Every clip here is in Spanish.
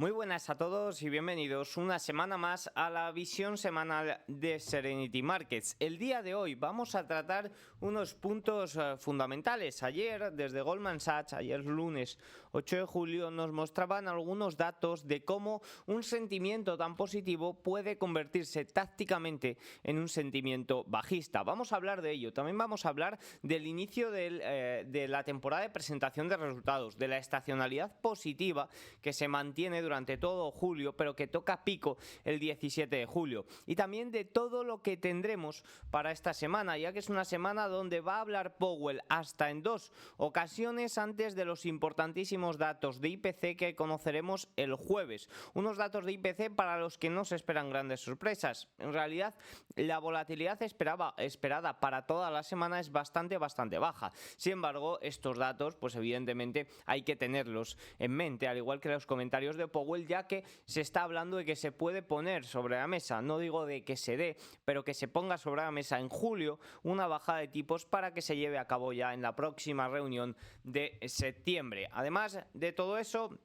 Muy buenas a todos y bienvenidos una semana más a la visión semanal de Serenity Markets. El día de hoy vamos a tratar unos puntos fundamentales. Ayer, desde Goldman Sachs, ayer lunes 8 de julio, nos mostraban algunos datos de cómo un sentimiento tan positivo puede convertirse tácticamente en un sentimiento bajista. Vamos a hablar de ello. También vamos a hablar del inicio de la temporada de presentación de resultados, de la estacionalidad positiva que se mantiene durante todo julio, pero que toca pico el 17 de julio. Y también de todo lo que tendremos para esta semana, ya que es una semana donde va a hablar Powell hasta en dos ocasiones antes de los importantísimos datos de IPC que conoceremos el jueves. Unos datos de IPC para los que no se esperan grandes sorpresas. En realidad, la volatilidad esperada para toda la semana es bastante baja. Sin embargo, estos datos, pues evidentemente hay que tenerlos en mente, al igual que los comentarios de Powell, ya que se está hablando de que se puede poner sobre la mesa, no digo de que se dé, pero que se ponga sobre la mesa en julio una bajada de tipos para que se lleve a cabo ya en la próxima reunión de septiembre. Además de todo eso,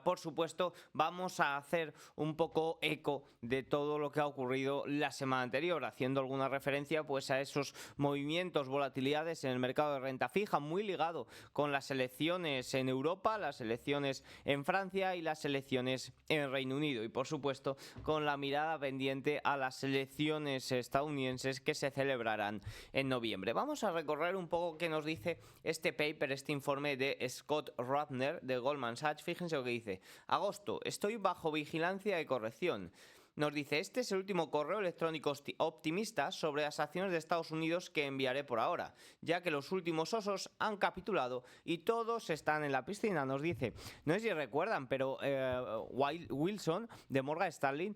por supuesto, vamos a hacer un poco eco de todo lo que ha ocurrido la semana anterior, haciendo alguna referencia pues a esos movimientos, volatilidades en el mercado de renta fija, muy ligado con las elecciones en Europa, las elecciones en Francia y las elecciones en Reino Unido, y por supuesto con la mirada pendiente a las elecciones estadounidenses que se celebrarán en noviembre. Vamos a recorrer un poco qué nos dice este paper, este informe de Scott Ratner de Goldman Sachs. Fíjense que dice: agosto, estoy bajo vigilancia de corrección. Nos dice: este es el último correo electrónico optimista sobre las acciones de Estados Unidos que enviaré por ahora, ya que los últimos osos han capitulado y todos están en la piscina. Nos dice, no sé si recuerdan, pero Wilson de Morgan Stanley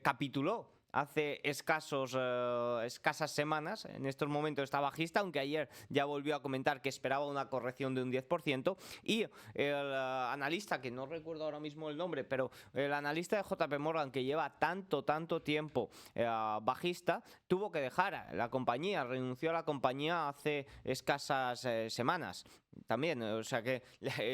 capituló hace escasas semanas. En estos momentos está bajista, aunque ayer ya volvió a comentar que esperaba una corrección de un 10%, y el analista, que no recuerdo ahora mismo el nombre, pero el analista de JP Morgan, que lleva tanto tiempo bajista, tuvo que dejar la compañía, renunció a la compañía hace escasas semanas también. O sea que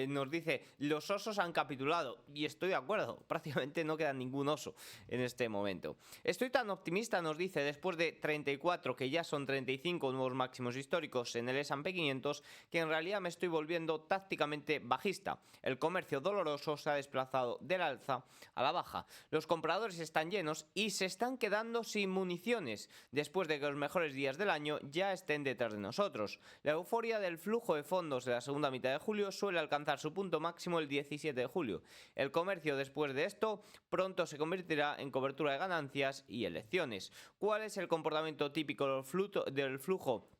nos dice, los osos han capitulado, y estoy de acuerdo, prácticamente no queda ningún oso en este momento. Estoy tan optimista, nos dice, después de 34, que ya son 35 nuevos máximos históricos en el S&P 500, que en realidad me estoy volviendo tácticamente bajista. El comercio doloroso se ha desplazado del alza a la baja. Los compradores están llenos y se están quedando sin municiones, después de que los mejores días del año ya estén detrás de nosotros. La euforia del flujo de fondos de la segunda mitad de julio suele alcanzar su punto máximo el 17 de julio. El comercio después de esto pronto se convertirá en cobertura de ganancias y elecciones. ¿Cuál es el comportamiento típico del flujo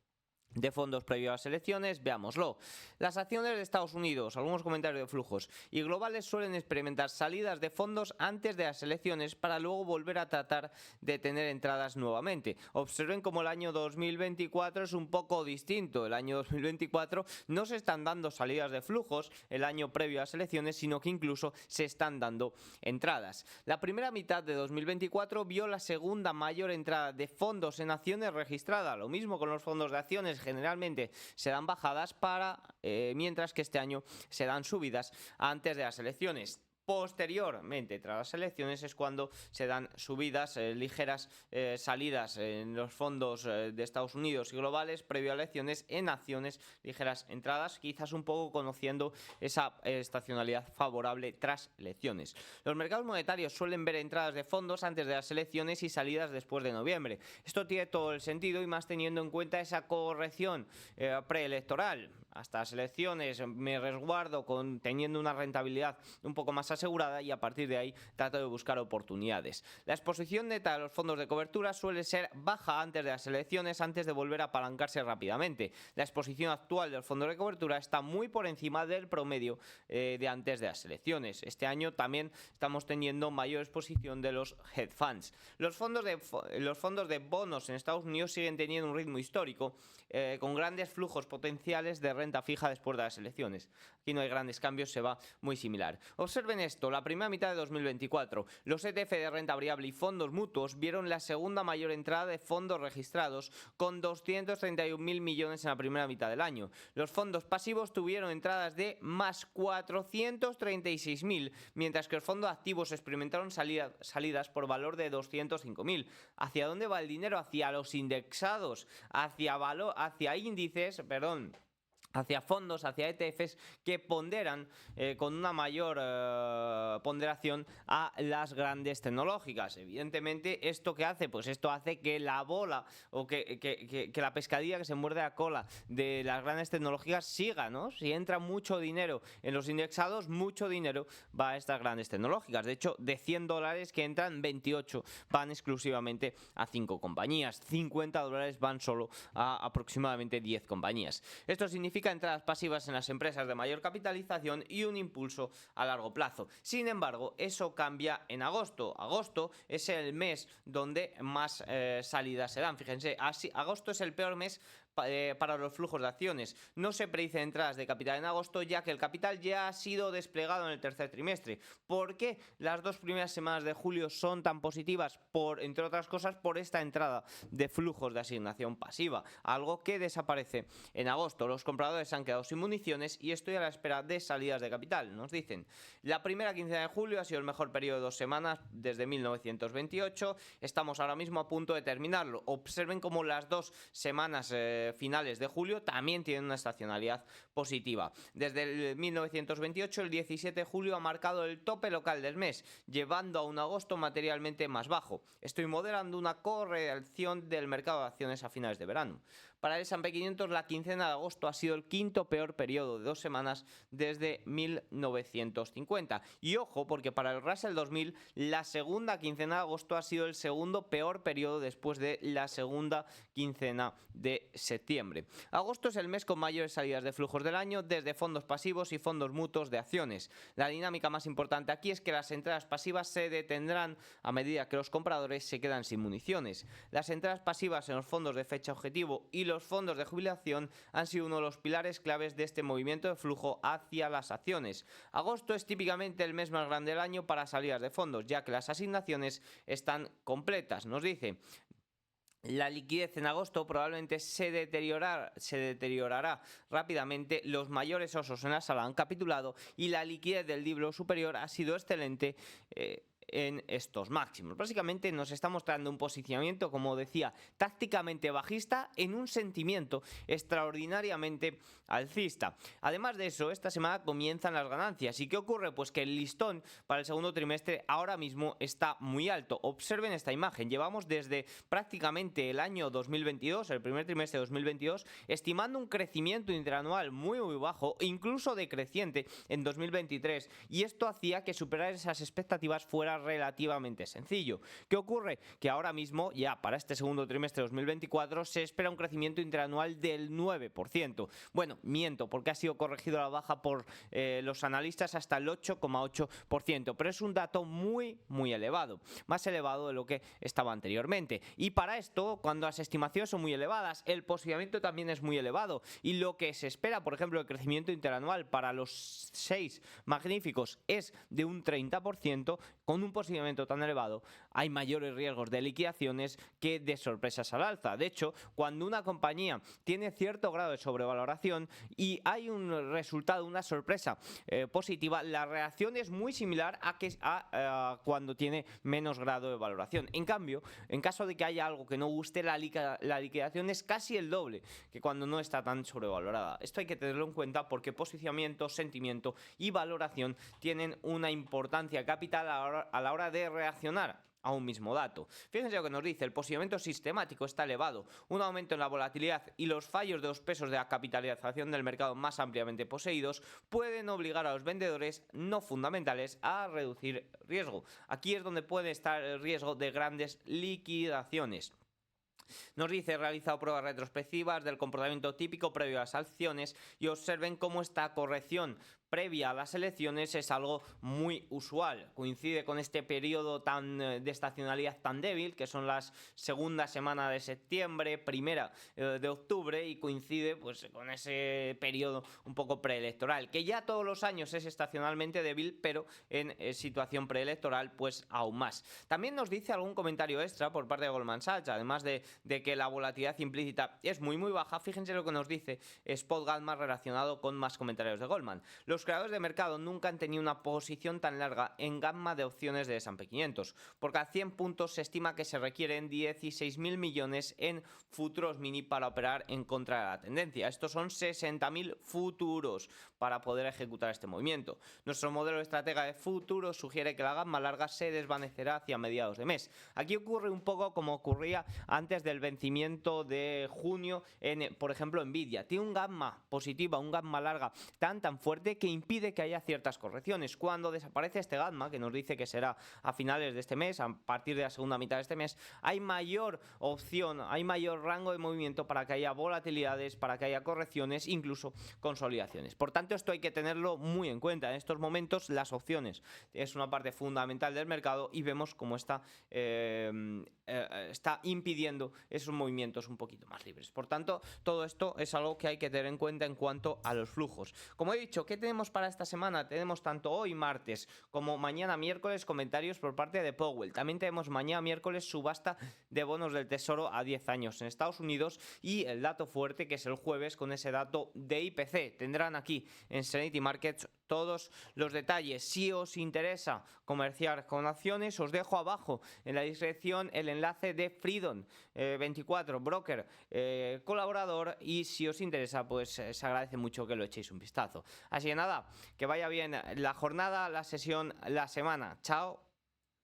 de fondos previo a las elecciones? Veámoslo. Las acciones de Estados Unidos, algunos comentarios de flujos y globales, suelen experimentar salidas de fondos antes de las elecciones para luego volver a tratar de tener entradas nuevamente. Observen cómo el año 2024 es un poco distinto. El año 2024 no se están dando salidas de flujos el año previo a las elecciones, sino que incluso se están dando entradas. La primera mitad de 2024 vio la segunda mayor entrada de fondos en acciones registrada. Lo mismo con los fondos de acciones, generalmente se dan bajadas mientras que este año se dan subidas antes de las elecciones. Posteriormente, tras las elecciones, es cuando se dan subidas, ligeras salidas en los fondos de Estados Unidos y globales previo a elecciones, en acciones ligeras entradas, quizás un poco conociendo esa estacionalidad favorable tras elecciones. Los mercados monetarios suelen ver entradas de fondos antes de las elecciones y salidas después de noviembre. Esto tiene todo el sentido, y más teniendo en cuenta esa corrección preelectoral. Hasta las elecciones me resguardo teniendo una rentabilidad un poco más asegurada, y a partir de ahí trato de buscar oportunidades. La exposición neta de los fondos de cobertura suele ser baja antes de las elecciones, antes de volver a apalancarse rápidamente. La exposición actual de los fondos de cobertura está muy por encima del promedio de antes de las elecciones. Este año también estamos teniendo mayor exposición de los hedge funds. Los fondos de bonos en Estados Unidos siguen teniendo un ritmo histórico, con grandes flujos potenciales de renta fija después de las elecciones. Aquí no hay grandes cambios, se va muy similar. Observen esto, la primera mitad de 2024, los ETF de renta variable y fondos mutuos vieron la segunda mayor entrada de fondos registrados, con 231.000 millones en la primera mitad del año. Los fondos pasivos tuvieron entradas de más 436.000, mientras que los fondos activos experimentaron salidas por valor de 205.000. ¿Hacia dónde va el dinero? Hacia los indexados, hacia índices, hacia fondos, hacia ETFs que ponderan con una mayor ponderación a las grandes tecnológicas. Evidentemente, ¿esto qué hace? Pues esto hace que la bola o que la pescadilla que se muerde la cola de las grandes tecnológicas siga, ¿no? Si entra mucho dinero en los indexados, mucho dinero va a estas grandes tecnológicas. De hecho, de $100 que entran, 28 van exclusivamente a 5 compañías. $50 van solo a aproximadamente 10 compañías. Esto significa entradas pasivas en las empresas de mayor capitalización y un impulso a largo plazo. Sin embargo, eso cambia en agosto. Agosto es el mes donde más salidas se dan. Fíjense, agosto es el peor mes para los flujos de acciones. No se predicen entradas de capital en agosto, ya que el capital ya ha sido desplegado en el tercer trimestre. ¿Por qué las 2 primeras semanas de julio son tan positivas? Entre otras cosas, por esta entrada de flujos de asignación pasiva, algo que desaparece en agosto. Los compradores se han quedado sin municiones y estoy a la espera de salidas de capital. Nos dicen, la primera quincena de julio ha sido el mejor periodo de 2 semanas desde 1928. Estamos ahora mismo a punto de terminarlo. Observen cómo las 2 semanas finales de julio también tienen una estacionalidad positiva. Desde el 1928, el 17 de julio ha marcado el tope local del mes, llevando a un agosto materialmente más bajo. Estoy moderando una correlación del mercado de acciones a finales de verano. Para el S&P 500, la quincena de agosto ha sido el quinto peor periodo de 2 semanas desde 1950. Y ojo, porque para el Russell 2000, la segunda quincena de agosto ha sido el segundo peor periodo después de la segunda quincena de septiembre. Agosto es el mes con mayores salidas de flujos del año desde fondos pasivos y fondos mutuos de acciones. La dinámica más importante aquí es que las entradas pasivas se detendrán a medida que los compradores se quedan sin municiones. Las entradas pasivas en los fondos de fecha objetivo y los fondos de jubilación han sido uno de los pilares claves de este movimiento de flujo hacia las acciones. Agosto es típicamente el mes más grande del año para salidas de fondos, ya que las asignaciones están completas. Nos dice, la liquidez en agosto probablemente se deteriorará rápidamente. Los mayores osos en la sala han capitulado y la liquidez del libro superior ha sido excelente en estos máximos. Básicamente nos está mostrando un posicionamiento, como decía, tácticamente bajista en un sentimiento extraordinariamente alcista. Además de eso, esta semana comienzan las ganancias. ¿Y qué ocurre? Pues que el listón para el segundo trimestre ahora mismo está muy alto. Observen esta imagen. Llevamos desde prácticamente el año 2022, el primer trimestre de 2022, estimando un crecimiento interanual muy bajo, incluso decreciente en 2023, y esto hacía que superar esas expectativas fuera relativamente sencillo. ¿Qué ocurre? Que ahora mismo, ya para este segundo trimestre de 2024, se espera un crecimiento interanual del 9%. Bueno, miento, porque ha sido corregido a la baja por los analistas hasta el 8,8%, pero es un dato muy elevado, más elevado de lo que estaba anteriormente. Y para esto, cuando las estimaciones son muy elevadas, el posicionamiento también es muy elevado, y lo que se espera, por ejemplo, el crecimiento interanual para los 6 magníficos es de un 30%, con un posicionamiento tan elevado hay mayores riesgos de liquidaciones que de sorpresas al alza. De hecho, cuando una compañía tiene cierto grado de sobrevaloración y hay un resultado, una sorpresa positiva, la reacción es muy similar a cuando tiene menos grado de valoración. En cambio, en caso de que haya algo que no guste, la liquidación es casi el doble que cuando no está tan sobrevalorada. Esto hay que tenerlo en cuenta porque posicionamiento, sentimiento y valoración tienen una importancia capital a la hora de reaccionar a un mismo dato. Fíjense lo que nos dice, el posicionamiento sistemático está elevado, un aumento en la volatilidad y los fallos de los pesos de la capitalización del mercado más ampliamente poseídos pueden obligar a los vendedores no fundamentales a reducir riesgo. Aquí es donde puede estar el riesgo de grandes liquidaciones. Nos dice, he realizado pruebas retrospectivas del comportamiento típico previo a las acciones y observen cómo esta corrección previa a las elecciones es algo muy usual. Coincide con este periodo de estacionalidad tan débil, que son las segunda semana de septiembre, primera de octubre, y coincide pues con ese periodo un poco preelectoral, que ya todos los años es estacionalmente débil, pero en situación preelectoral pues aún más. También nos dice algún comentario extra por parte de Goldman Sachs, además de que la volatilidad implícita es muy baja. Fíjense lo que nos dice Spot Gamma relacionado con más comentarios de Goldman. Los creadores de mercado nunca han tenido una posición tan larga en gamma de opciones de S&P 500. Por cada 100 puntos se estima que se requieren 16.000 millones en futuros mini para operar en contra de la tendencia. Estos son 60.000 futuros para poder ejecutar este movimiento. Nuestro modelo de estratega de futuros sugiere que la gamma larga se desvanecerá hacia mediados de mes. Aquí ocurre un poco como ocurría antes del vencimiento de junio en, por ejemplo, Nvidia. Tiene un gamma positiva, un gamma larga tan fuerte que impide que haya ciertas correcciones. Cuando desaparece este gamma, que nos dice que será a finales de este mes, a partir de la segunda mitad de este mes, hay mayor opción, hay mayor rango de movimiento para que haya volatilidades, para que haya correcciones, incluso consolidaciones. Por tanto, esto hay que tenerlo muy en cuenta. En estos momentos las opciones es una parte fundamental del mercado y vemos cómo está impidiendo esos movimientos un poquito más libres. Por tanto, todo esto es algo que hay que tener en cuenta en cuanto a los flujos. Como he dicho, ¿qué tenemos para esta semana? Tenemos tanto hoy martes como mañana miércoles comentarios por parte de Powell. También tenemos mañana miércoles subasta de bonos del Tesoro a 10 años en Estados Unidos y el dato fuerte que es el jueves con ese dato de IPC. Tendrán aquí en Serenity Markets todos los detalles. Si os interesa comerciar con acciones, os dejo abajo en la descripción el enlace de Freedom 24 broker colaborador, y si os interesa pues se agradece mucho que lo echéis un vistazo. Así que nada, que vaya bien la jornada, la sesión, la semana. Chao.